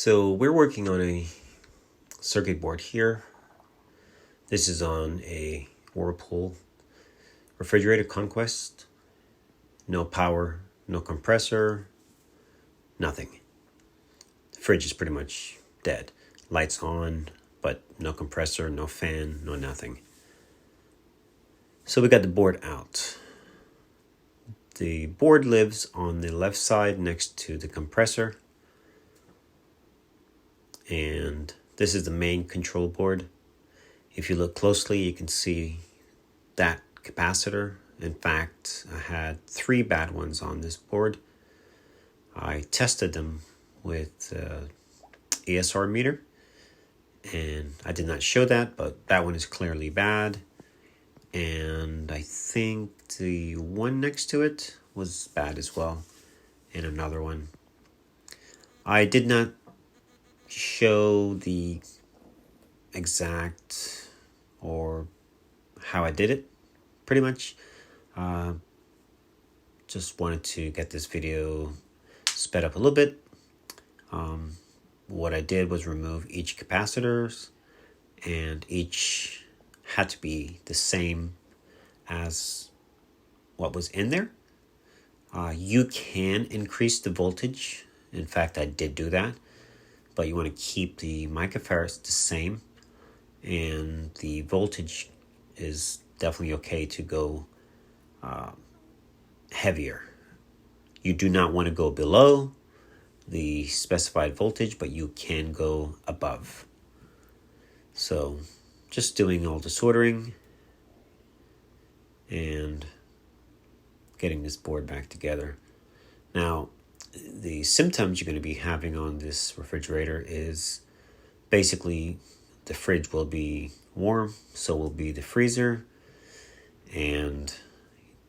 So we're working on a circuit board here. This is on a Whirlpool refrigerator Conquest. No power, no compressor, nothing. The fridge is pretty much dead. Lights on, but no compressor, no fan, no nothing. So we got the board out. The board lives on the left side next to the compressor. And this is the main control board. If you look closely, you can see that capacitor. In fact, I had 3 bad ones on this board. I tested them with ESR meter, and I did not show that, but that one is clearly bad. And I think the one next to it was bad as well, and another one. I did not show the exact or how I did it, pretty much. Just wanted to get this video sped up a little bit. What I did was remove each capacitors, and each had to be the same as what was in there. You can increase the voltage. In fact, I did do that, but you want to keep the microfarads the same, and the voltage is definitely okay to go heavier. You do not want to go below the specified voltage, but you can go above. So just doing all the soldering and getting this board back together. Now, the symptoms you're going to be having on this refrigerator is basically the fridge will be warm, so will be the freezer, and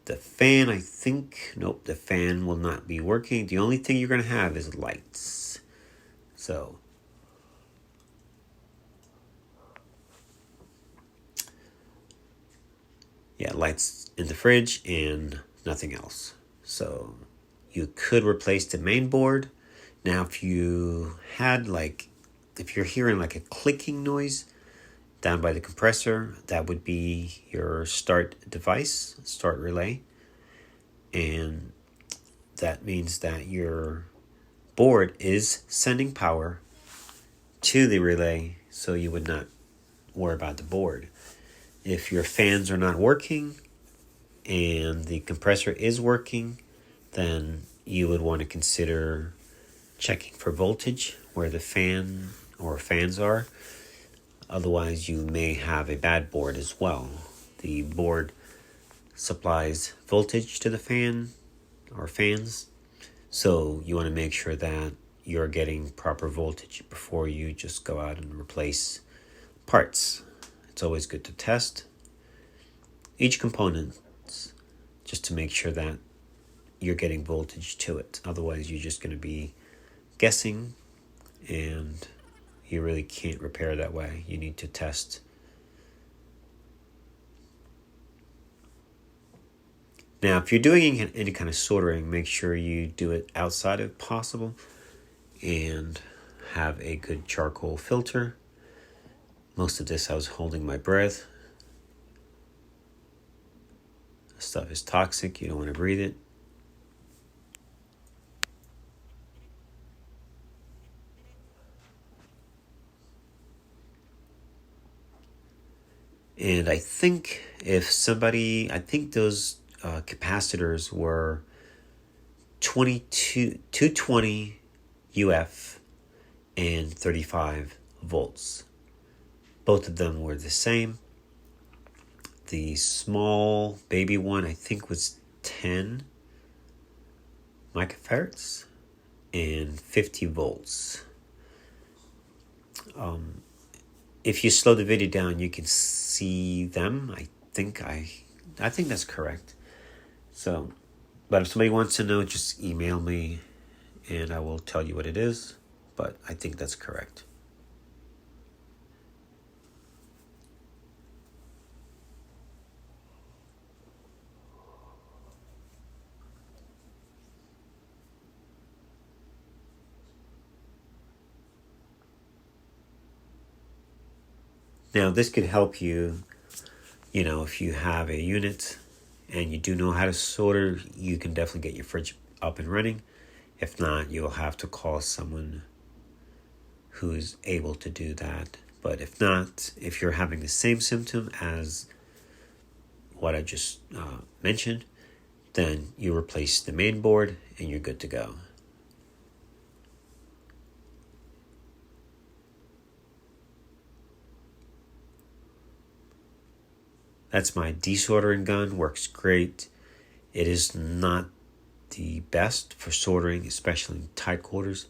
the fan, I think, nope, the fan will not be working. The only thing you're going to have is lights. So yeah, lights in the fridge and nothing else. So you could replace the main board. Now, if you're hearing like a clicking noise down by the compressor, that would be your start device, start relay. And that means that your board is sending power to the relay, so you would not worry about the board. If your fans are not working and the compressor is working, then you would want to consider checking for voltage where the fan or fans are. Otherwise, you may have a bad board as well. The board supplies voltage to the fan or fans, so you want to make sure that you're getting proper voltage before you just go out and replace parts. It's always good to test each component just to make sure that you're getting voltage to it. Otherwise, you're just going to be guessing, and you really can't repair that way. You need to test. Now, if you're doing any kind of soldering, make sure you do it outside if possible and have a good charcoal filter. Most of this I was holding my breath. This stuff is toxic. You don't want to breathe it. And I think those capacitors were 220 UF and 35 volts. Both of them were the same. The small baby one, I think, was 10 microfarads and 50 volts. If you slow the video down, you can see them. I think that's correct. So, but if somebody wants to know, just email me and I will tell you what it is. But I think that's correct. Now this could help you, if you have a unit and you do know how to solder, you can definitely get your fridge up and running. If not, you'll have to call someone who's able to do that. But if not, if you're having the same symptom as what I just mentioned, then you replace the main board and you're good to go. That's my desoldering gun, works great. It is not the best for soldering, especially in tight quarters.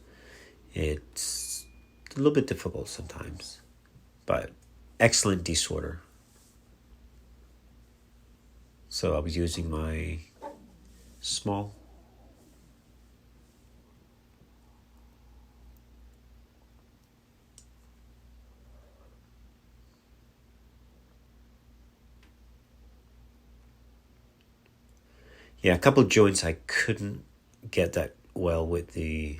It's a little bit difficult sometimes, but excellent desolder. So I was using my small. Yeah, a couple joints I couldn't get that well with the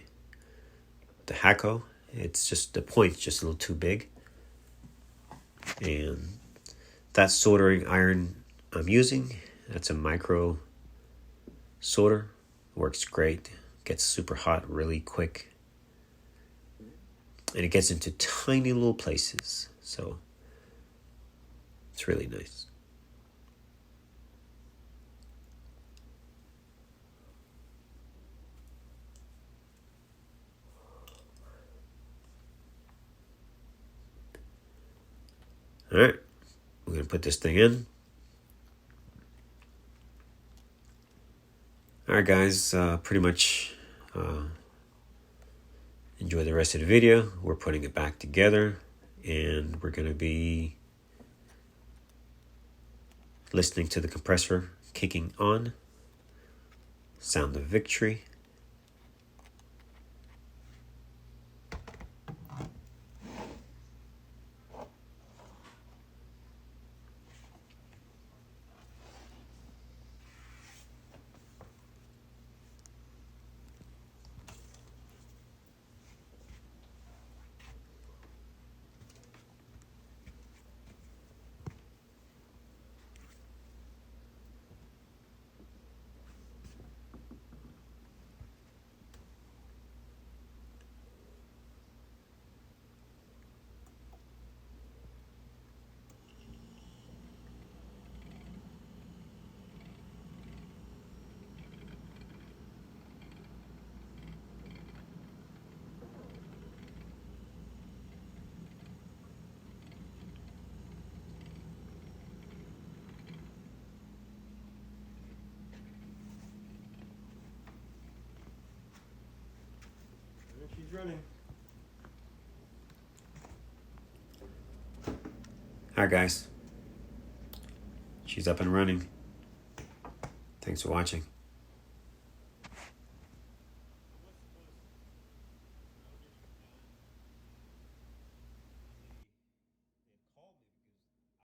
Hacko. It's just the point's just a little too big. And that soldering iron I'm using, that's a micro solder. Works great. Gets super hot really quick. And it gets into tiny little places. So it's really nice. All right, we're going to put this thing in. All right, guys, pretty much enjoy the rest of the video. We're putting it back together, and we're going to be listening to the compressor kicking on. Sound of victory. She's running. All right, guys. She's up and running. Thanks for watching.